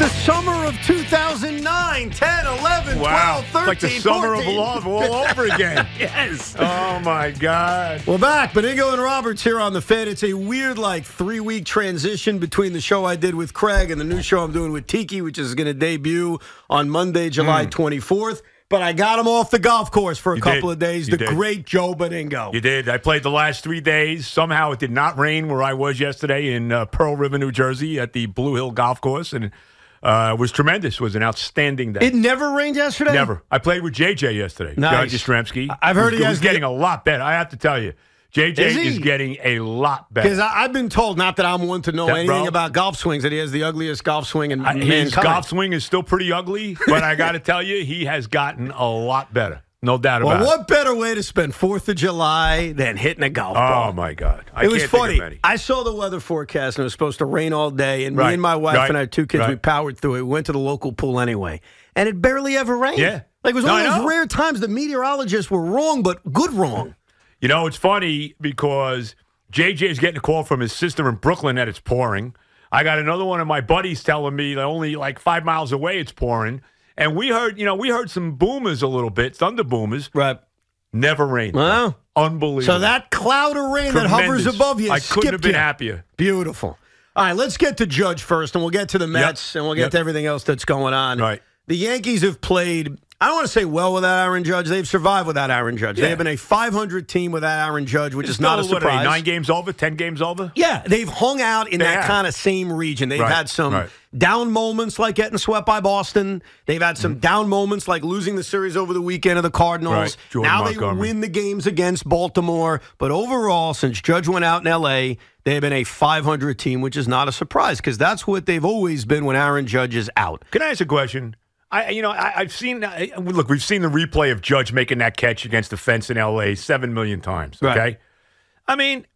the summer of 2009, 10, 11, 12, 13, It's like the summer 14. of love all over again. Yes. Oh, my God. We're back. Beningo and Roberts here on the Fed. It's a weird, 3-week transition between the show I did with Craig and the new show I'm doing with Tiki, which is going to debut on Monday, July 24th. But I got him off the golf course for a couple of days. The great Joe Beningo. You did. I played the last 3 days. Somehow it did not rain where I was yesterday in Pearl River, New Jersey at the Blue Hill Golf Course. And it was tremendous. It was an outstanding day. It never rained yesterday? Never. I played with JJ yesterday. Nice. Judge Yastrzemski. I've heard he was getting a lot better. I have to tell you. JJ is getting a lot better. Because I've been told, not that I'm one to know anything about golf swings, that he has the ugliest golf swing in mankind. His golf swing is still pretty ugly, but I got to tell you, he has gotten a lot better. No doubt about it. Well, what better way to spend 4th of July than hitting a golf ball? Oh, my God. It was funny. I saw the weather forecast, and it was supposed to rain all day, and me and my wife and our 2 kids, we powered through it. We went to the local pool anyway, and it barely ever rained. Yeah. It was one of those rare times the meteorologists were wrong, but good wrong. You know, it's funny because JJ is getting a call from his sister in Brooklyn that it's pouring. I got another one of my buddies telling me that only 5 miles away it's pouring. And we heard some boomers a little bit, thunder boomers. Right. Never rained. Wow. Unbelievable. So that cloud of rain that hovers above you, I couldn't have been happier. Beautiful. All right, let's get to Judge first, and we'll get to the Mets, and we'll get to everything else that's going on. Right. The Yankees have played, I don't want to say well without Aaron Judge. They've survived without Aaron Judge. They have been a 500 team without Aaron Judge, which is not a surprise. 9 games over, 10 games over? Yeah, they've hung out in that kind of same region. They've had some down moments like getting swept by Boston. They've had some down moments like losing the series over the weekend of the Cardinals. Now they win the games against Baltimore. But overall, since Judge went out in L.A., they've been a 500 team, which is not a surprise because that's what they've always been when Aaron Judge is out. Can I ask a question? I've seen. Look, we've seen the replay of Judge making that catch against the fence in L.A. 7 million times. Okay, right. I mean,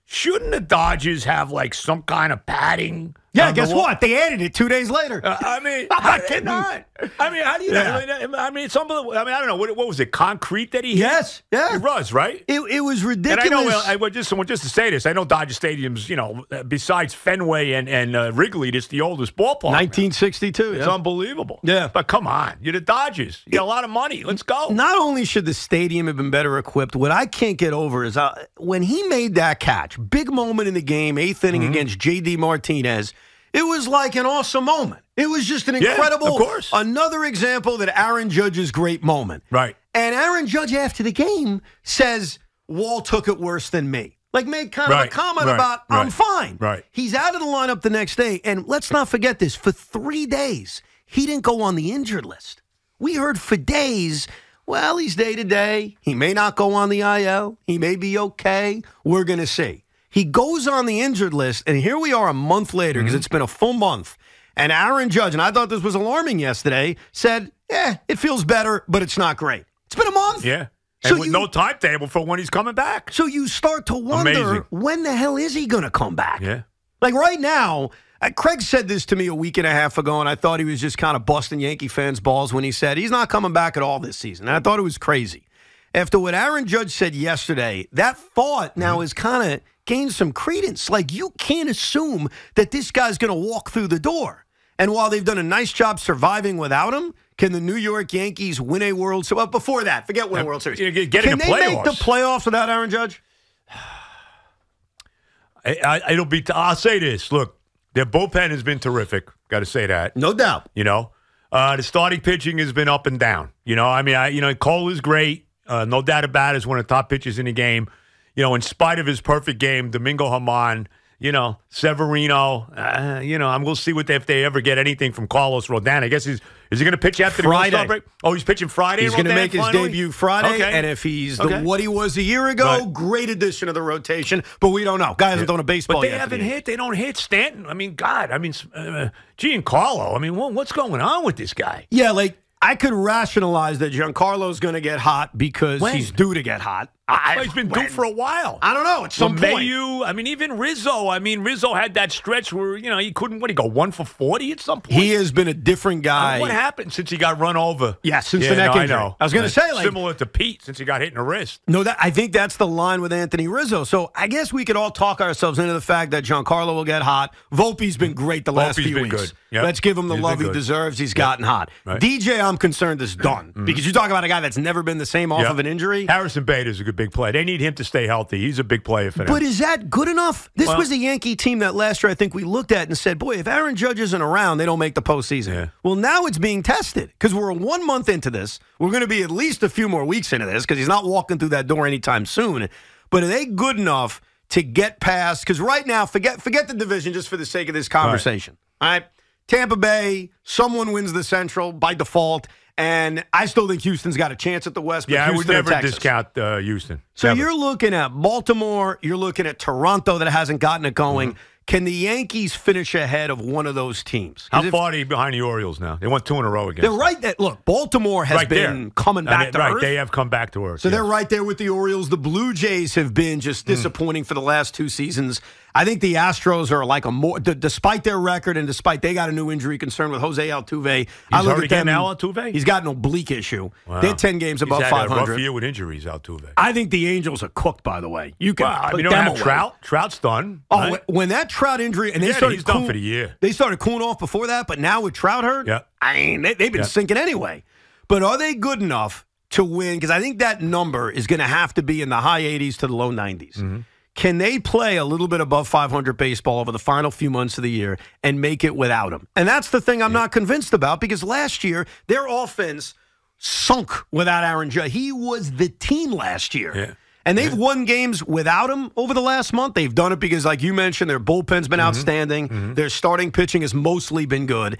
shouldn't the Dodgers have some kind of padding? Yeah, guess what? They added it 2 days later. I mean, how did not? I mean, how do you? I mean, it's unbelievable. I mean, I don't know what was it? Concrete that he hit? Yes, yeah, it was right. It was ridiculous. And I know. Just to say this, I know Dodger Stadium's. Besides Fenway and Wrigley, it's the oldest ballpark. 1962. It's unbelievable. Yeah, but come on, you're the Dodgers. You got a lot of money. Let's go. Not only should the stadium have been better equipped, what I can't get over is when he made that catch, big moment in the game, 8th inning against J.D. Martinez. It was like an awesome moment. It was just an incredible, of course. Another example that Aaron Judge's great moment. Right. And Aaron Judge after the game says, Wall took it worse than me. Made kind of a comment about, I'm fine. Right. He's out of the lineup the next day. And let's not forget this. For 3 days, he didn't go on the injured list. We heard for days, well, he's day-to-day. He may not go on the IL. He may be okay. We're going to see. He goes on the injured list, and here we are a month later, because it's been a full month, and Aaron Judge, and I thought this was alarming yesterday, said, it feels better, but it's not great. It's been a month. Yeah. And with no timetable for when he's coming back. So you start to wonder, when the hell is he going to come back? Yeah. Right now, Craig said this to me a week and a half ago, and I thought he was just kind of busting Yankee fans' balls when he said he's not coming back at all this season. And I thought it was crazy. After what Aaron Judge said yesterday, that thought now is kind of gained some credence. You can't assume that this guy's going to walk through the door. And while they've done a nice job surviving without him, can the New York Yankees win a World Series? Well, before that, forget win a World Series. Can they make the playoffs without Aaron Judge? I'll say this. Look, their bullpen has been terrific. Got to say that. No doubt. The starting pitching has been up and down. Cole is great. No doubt about it. Is one of the top pitchers in the game. In spite of his perfect game, Domingo Germán, Severino, we'll see if they ever get anything from Carlos Rodon. I guess is he going to pitch after the All-Star break? Oh, he's pitching Friday. He's going to make his debut Friday, okay. And if he's what he was a year ago, great addition to the rotation. But we don't know. Guy hasn't thrown a baseball but they yet. haven't hit. They don't hit Stanton. I mean, God. I mean, Giancarlo. I mean, what's going on with this guy? Yeah, I could rationalize that Giancarlo's going to get hot because he's due to get hot. He's been due for a while. I don't know. At some point. I mean, even Rizzo. I mean, Rizzo had that stretch where, he couldn't, go 1 for 40 at some point? He has been a different guy. What happened since he got run over? Yeah, since the neck injury. I know. I was going to say, similar to Pete, since he got hit in the wrist. No, I think that's the line with Anthony Rizzo. So I guess we could all talk ourselves into the fact that Giancarlo will get hot. Volpe's been great the last few weeks. Good. Yep. Let's give him the love he deserves. He's gotten hot. Right. DJ, I'm concerned, is done. Because you talk about a guy that's never been the same off of an injury. Harrison Bader's a good big player. They need him to stay healthy. He's a big player for them. But is that good enough? This was a Yankee team that last year I think we looked at and said, boy, if Aaron Judge isn't around, they don't make the postseason. Yeah. Well, now it's being tested because we're 1 month into this. We're going to be at least a few more weeks into this because he's not walking through that door anytime soon. But are they good enough to get past? Because right now, forget the division just for the sake of this conversation. All right? Tampa Bay, someone wins the Central by default, and I still think Houston's got a chance at the West. But I Houston would never discount Houston. So never. You're looking at Baltimore, you're looking at Toronto that hasn't gotten it going. Can the Yankees finish ahead of one of those teams? How far are they behind the Orioles now? They won 2 in a row against them. They're right there. Look, Baltimore has been coming back to earth. They have come back to earth. So they're right there with the Orioles. The Blue Jays have been just disappointing for the last 2 seasons. I think the Astros are like despite their record and despite they got a new injury concern with Jose Altuve. He's hurt again now, Altuve? He's got an oblique issue. Wow. They're 10 games above 500. He's had a rough year with injuries, Altuve. I think the Angels are cooked, by the way. You can put don't them have away. Trout. Trout's done. Oh, right? When that Trout injury, and he's done for the year. They started cooling off before that, but now with Trout hurt, they've been sinking anyway. But are they good enough to win? Because I think that number is going to have to be in the high 80s to the low 90s. Can they play a little bit above 500 baseball over the final few months of the year and make it without him? And that's the thing I'm not convinced about because last year, their offense sunk without Aaron Judge. He was the team last year. Yeah. And they've won games without him over the last month. They've done it because, like you mentioned, their bullpen's been outstanding. Their starting pitching has mostly been good.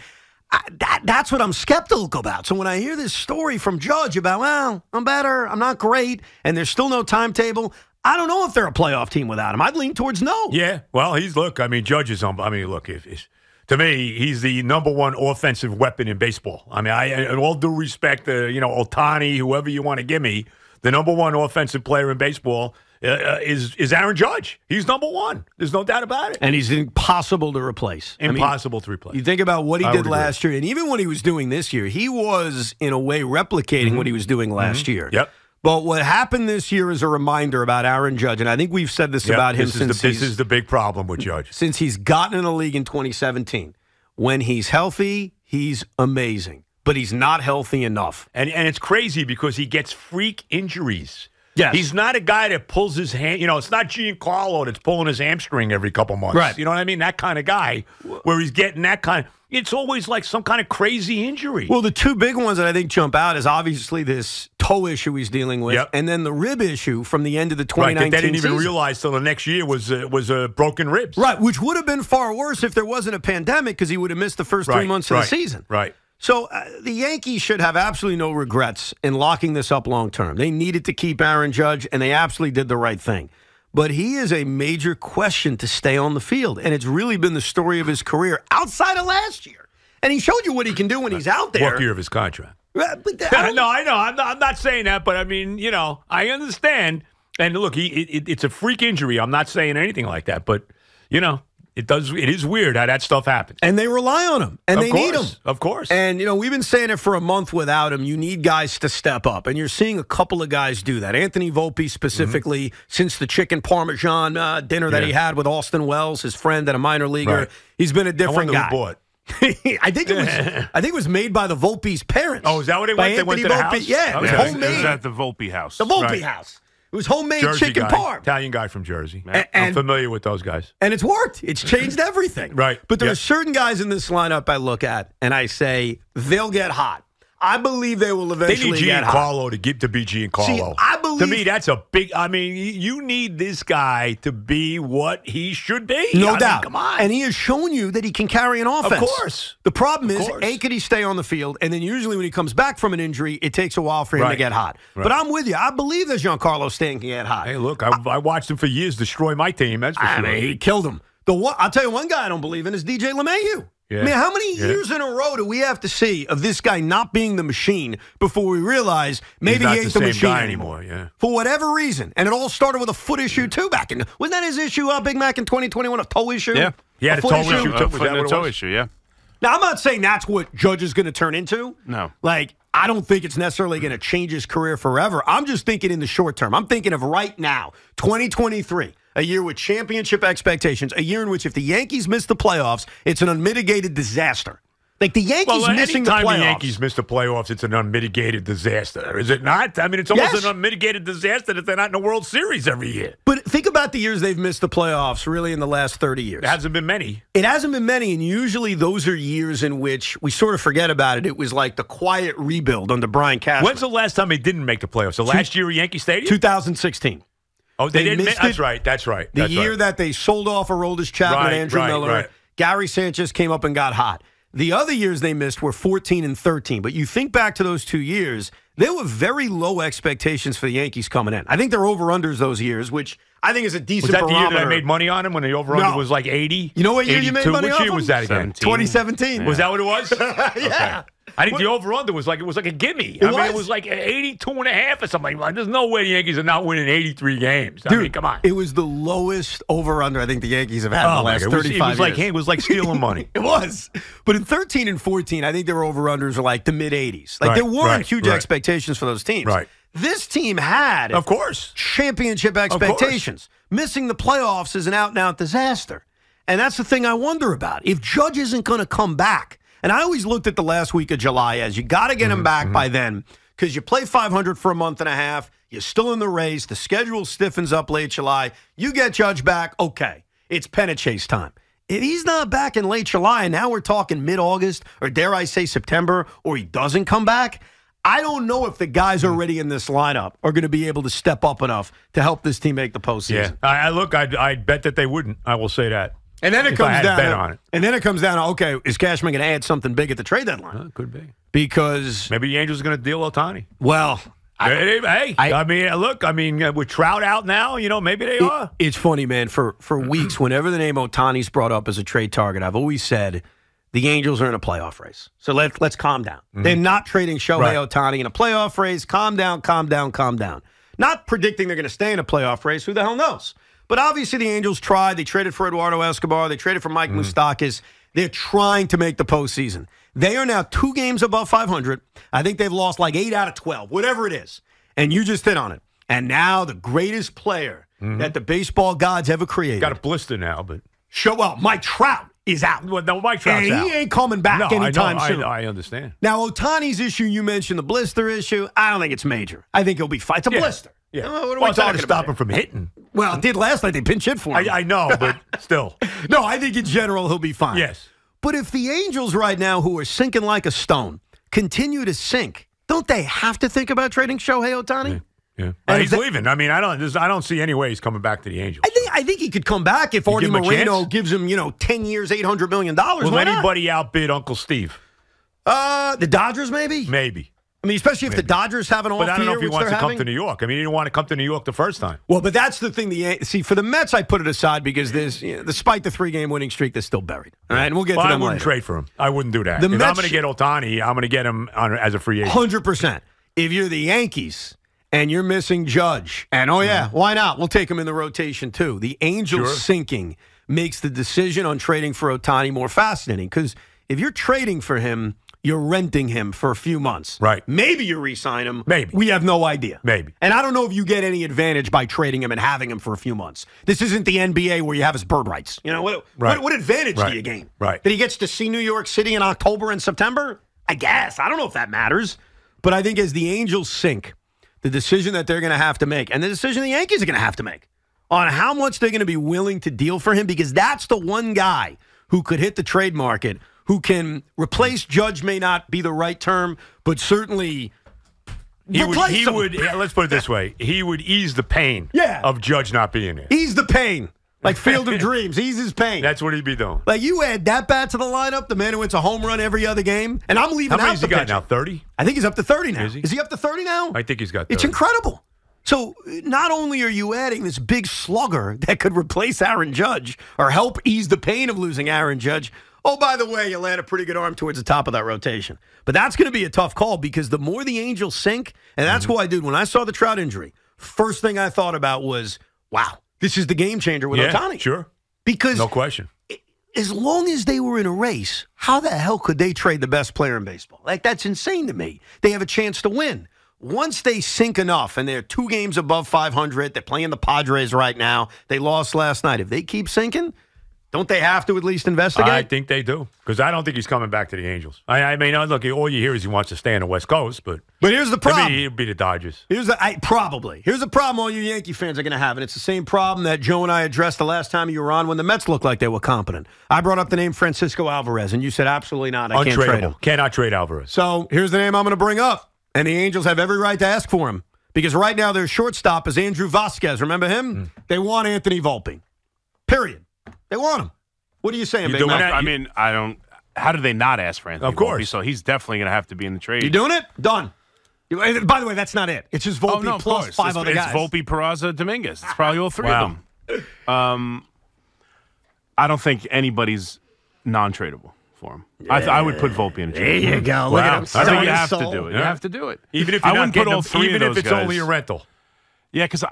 That's what I'm skeptical about. So when I hear this story from Judge about, well, I'm better, I'm not great, and there's still no timetable, I don't know if they're a playoff team without him. I'd lean towards no. Yeah, well, Judge is on. I mean, look, to me, he's the number one offensive weapon in baseball. I mean, in all due respect, Ohtani, whoever you want to give me, the number one offensive player in baseball is Aaron Judge. He's number one. There's no doubt about it. And he's impossible to replace. Impossible to replace. You think about what he did last year, and even what he was doing this year, he was, in a way, replicating what he was doing last year. Yep. But what happened this year is a reminder about Aaron Judge, and I think we've said this about him this is the big problem with Judge. Since he's gotten in the league in 2017. When he's healthy, he's amazing. But he's not healthy enough. And it's crazy because he gets freak injuries. Yes. He's not a guy that pulls his hand. It's not Giancarlo that's pulling his hamstring every couple months. Right. You know what I mean? That kind of guy where he's getting that kind of. It's always like some kind of crazy injury. Well, the 2 big ones that I think jump out is obviously this toe issue he's dealing with, and then the rib issue from the end of the 2019 season. They didn't even season. realize till the next year was broken ribs. Right, which would have been far worse if there wasn't a pandemic because he would have missed the first 3 months of the season. Right. So the Yankees should have absolutely no regrets in locking this up long term. They needed to keep Aaron Judge, and they absolutely did the right thing. But he is a major question to stay on the field, and it's really been the story of his career outside of last year. And he showed you what he can do when he's out there. What year of his contract? No, I know. I'm not saying that, but I mean, I understand. And look, it's a freak injury. I'm not saying anything like that, but it is weird how that stuff happens. And they rely on him, and they need him. Of course. And, we've been saying it for a month without him. You need guys to step up, and you're seeing a couple of guys do that. Anthony Volpe specifically, since the chicken parmesan dinner that he had with Austin Wells, his friend and a minor leaguer, he's been a different guy. Who bought? I think it was made by the Volpe's parents. Oh, is that what it was? They went to the house? Yeah, it was homemade. It was at the Volpe house. The Volpe house. It was homemade Jersey chicken guy, parm. Italian guy from Jersey. And I'm familiar with those guys. And it's worked. It's changed everything. Right. But there are certain guys in this lineup I look at, and I say, they'll get hot. I believe they will eventually get hot. They need Giancarlo to be Giancarlo. See, I believe. To me, that's a big. I mean, you need this guy to be what he should be. No doubt. Come on. And he has shown you that he can carry an offense. Of course. The problem is, could he stay on the field? And then usually when he comes back from an injury, it takes a while for him to get hot. Right. But I'm with you. I believe that Giancarlo Stanton can get hot. Hey, look, I watched him for years destroy my team. That's for sure. I mean, he killed him. I'll tell you one guy I don't believe in is DJ LeMahieu. Yeah. I mean, how many years in a row do we have to see of this guy not being the machine before we realize maybe he ain't the machine anymore? Yeah. For whatever reason. And it all started with a foot issue, too, back in. Wasn't that his issue, Big Mac, in 2021? A toe issue? Yeah. He had a toe issue. A toe issue, yeah. Now, I'm not saying that's what Judge is going to turn into. No. Like, I don't think it's necessarily going to change his career forever. I'm just thinking in the short term. I'm thinking of right now, 2023. A year with championship expectations. A year in which if the Yankees miss the playoffs, it's an unmitigated disaster. Like the Yankees missing the playoffs. Anytime the Yankees miss the playoffs, it's an unmitigated disaster, is it not? I mean, it's almost an unmitigated disaster that they're not in the World Series every year. But think about the years they've missed the playoffs really in the last 30 years. It hasn't been many. It hasn't been many, and usually those are years in which we sort of forget about it. It was like the quiet rebuild under Brian Cashman. When's the last time they didn't make the playoffs? The last year at Yankee Stadium? 2016. Oh, they didn't. That's right. That's right. The year that they sold off Aroldis Chapman and Andrew Miller. Right. Gary Sanchez came up and got hot. The other years they missed were 14 and 13. But you think back to those 2 years, there were very low expectations for the Yankees coming in. I think they're over-unders those years, which I think is a decent barometer. Was that the year that I made money on him when the over-under was like 80? You know what year 82? You made money Which on year him? was that again? 2017. Was that what it was? Yeah. Okay. I think the over-under was like a gimme. It was like 82.5 or something. Like, there's no way the Yankees are not winning 83 games. Dude, I mean, come on. It was the lowest over-under I think the Yankees have had in the last 35 years. It was like stealing money. It was. But in 13 and 14, I think their over-unders are like the mid-80s. Like, there weren't huge expectations for those teams. Right. This team had, of course, championship expectations. Missing the playoffs is an out-and-out disaster. And that's the thing I wonder about. If Judge isn't going to come back, and I always looked at the last week of July as you got to get him back by then because you play 500 for a month and a half. You're still in the race. The schedule stiffens up late July. You get Judge back. Okay, it's pennant chase time. If he's not back in late July, and now we're talking mid-August, or dare I say September, or he doesn't come back, I don't know if the guys already in this lineup are going to be able to step up enough to help this team make the postseason. Yeah, I bet that they wouldn't. I will say that. And then it comes down. Bet on it. And then it comes down to, okay, is Cashman going to add something big at the trade deadline? Could be. Because maybe the Angels are going to deal Ohtani. Well, with Trout out now, maybe they are. It's funny, man. For weeks, whenever the name Ohtani's brought up as a trade target, I've always said the Angels are in a playoff race. So let's calm down. They're not trading Shohei Ohtani in a playoff race. Calm down, calm down, calm down. Not predicting they're going to stay in a playoff race. Who the hell knows? But obviously the Angels tried. They traded for Eduardo Escobar. They traded for Mike Moustakas. They're trying to make the postseason. They are now 2 games above 500. I think they've lost like 8 out of 12, whatever it is. And you just hit on it. And now the greatest player that the baseball gods ever created. Got a blister now, but... Mike Trout is out. Well, no, Mike Trout's out. He ain't coming back anytime soon. I understand. Now, Ohtani's issue, you mentioned the blister issue. I don't think it's major. I think he'll be fine. It's a blister. Yeah. What are we talking about? Stop him from hitting. Well, it did last night. They pinch hit for him. I know, but still. No, I think in general he'll be fine. Yes. But if the Angels right now, who are sinking like a stone, continue to sink, don't they have to think about trading Shohei Ohtani? Yeah. He's leaving. I mean, I don't see any way he's coming back to the Angels. I think he could come back if Artie Moreno gives him, 10 years, $800 million. Will anybody outbid Uncle Steve? The Dodgers, maybe? Maybe. I mean, especially if the Dodgers have an off year. But I don't know if he wants to come to New York. I mean, he didn't want to come to New York the first time. Well, but that's the thing. See, for the Mets, I put it aside because there's, despite the 3-game winning streak, they're still buried. All right, and we'll get to them later. I wouldn't trade for him. I wouldn't do that. If I'm going to get Ohtani, I'm going to get him as a free agent. 100%. If you're the Yankees and you're missing Judge, and why not? We'll take him in the rotation too. The Angels sinking makes the decision on trading for Ohtani more fascinating because if you're trading for him, you're renting him for a few months. Right. Maybe you re-sign him. Maybe. We have no idea. Maybe. And I don't know if you get any advantage by trading him and having him for a few months. This isn't the NBA where you have his bird rights. What advantage do you gain? Right. That he gets to see New York City in October and September? I guess. I don't know if that matters. But I think as the Angels sink, the decision that they're going to have to make, and the decision the Yankees are going to have to make on how much they're going to be willing to deal for him, because that's the one guy who could hit the trade market, who can replace Judge may not be the right term, but certainly replace him. Let's put it this way. He would ease the pain of Judge not being there. Ease the pain. Like Field of Dreams. Ease his pain. That's what he'd be doing. Like you add that bat to the lineup, the man who hits a home run every other game, and I'm leaving out the pitcher. How many has he got now, 30? I think he's up to 30 now. Is he up to 30 now? I think he's got 30. It's incredible. So not only are you adding this big slugger that could replace Aaron Judge or help ease the pain of losing Aaron Judge, Oh, by the way, you land a pretty good arm towards the top of that rotation. But that's going to be a tough call because the more the Angels sink, and that's why, dude, when I saw the Trout injury, first thing I thought about was, wow, this is the game changer with Ohtani. Sure. Because no question. As long as they were in a race, how the hell could they trade the best player in baseball? Like, that's insane to me. They have a chance to win. Once they sink enough, and they're 2 games above 500, they're playing the Padres right now. They lost last night. If they keep sinking, don't they have to at least investigate? I think they do, because I don't think he's coming back to the Angels. I mean, look, all you hear is he wants to stay on the West Coast, but here's the problem. Maybe he'll be the Dodgers. Here's the problem all you Yankee fans are going to have, and it's the same problem that Joe and I addressed the last time you were on when the Mets looked like they were competent. I brought up the name Francisco Alvarez, and you said absolutely not. I can't trade him. Cannot trade Alvarez. So here's the name I'm going to bring up. And the Angels have every right to ask for him because right now their shortstop is Andrew Vasquez. Remember him? They want Anthony Volpe. Period. They want him. What are you saying, Big Mac? I mean, I don't. How do they not ask for Anthony? Of course. Volpe? So he's definitely going to have to be in the trade. You doing it? Done. By the way, that's not it. It's just Volpe plus 5 other guys. It's Volpe, Peraza, Dominguez. It's probably all 3 of them. I don't think anybody's non-tradable for him. Yeah. I would put Volpe in a trade. There you go. Look at him. I think you have to do it. You have to do it. Even if you're not getting all 3 of those guys. Even if it's only a rental. Yeah, because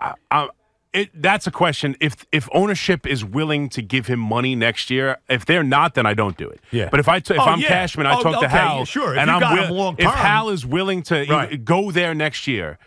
that's a question. If ownership is willing to give him money next year, if they're not, then I don't do it. Yeah. But if I'm Cashman, I talk to Hal. Yeah, sure. And if Hal is willing to go there next year,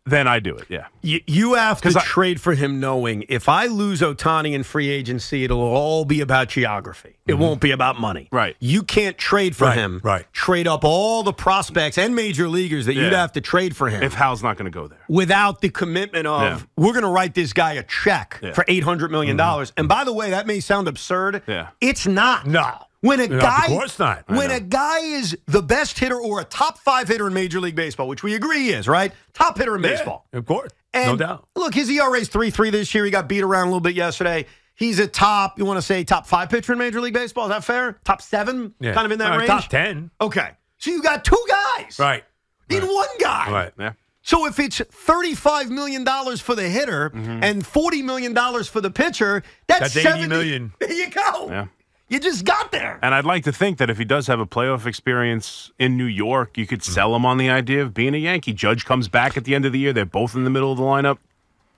then I do it, yeah. You have to trade for him knowing if I lose Ohtani in free agency, it'll all be about geography. It won't be about money. Right. You can't trade for him. Right. Trade up all the prospects and major leaguers that you'd have to trade for him. If Hal's not going to go there. Without the commitment of, we're going to write this guy a check for $800 million. And by the way, that may sound absurd. Yeah. It's not. No. When a guy, of course not. When a guy is the best hitter or a top 5 hitter in Major League Baseball, which we agree he is, right? Top hitter in baseball. Of course. And no doubt. Look, his ERA is 3.3 this year. He got beat around a little bit yesterday. He's a top, you want to say top 5 pitcher in Major League Baseball? Is that fair? Top 7? Yeah. Kind of in that range? Top 10. Okay. So you got 2 guys. Right. In one guy. Right. Yeah. So if it's $35 million for the hitter and $40 million for the pitcher, that's $80 million. There you go. Yeah. You just got there. And I'd like to think that if he does have a playoff experience in New York, you could sell him on the idea of being a Yankee. Judge comes back at the end of the year. They're both in the middle of the lineup.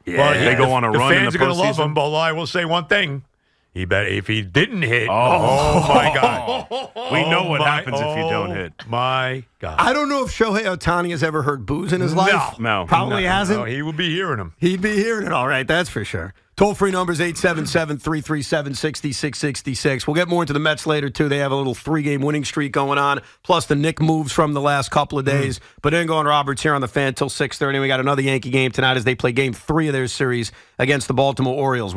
Yeah. Well, they go on a run in the postseason. The fans are going to love him, but I will say one thing. If he didn't hit, oh my God. We know what happens if you don't hit. My God. I don't know if Shohei Ohtani has ever heard booze in his life. No. Probably hasn't. No, he would be hearing him. He'd be hearing it all right, that's for sure. Toll-free number is 877-337-6666. We'll get more into the Mets later, too. They have a little 3-game winning streak going on, plus the Nick moves from the last couple of days. But Ingo and Roberts here on the Fan till 6:30. We got another Yankee game tonight as they play Game 3 of their series against the Baltimore Orioles.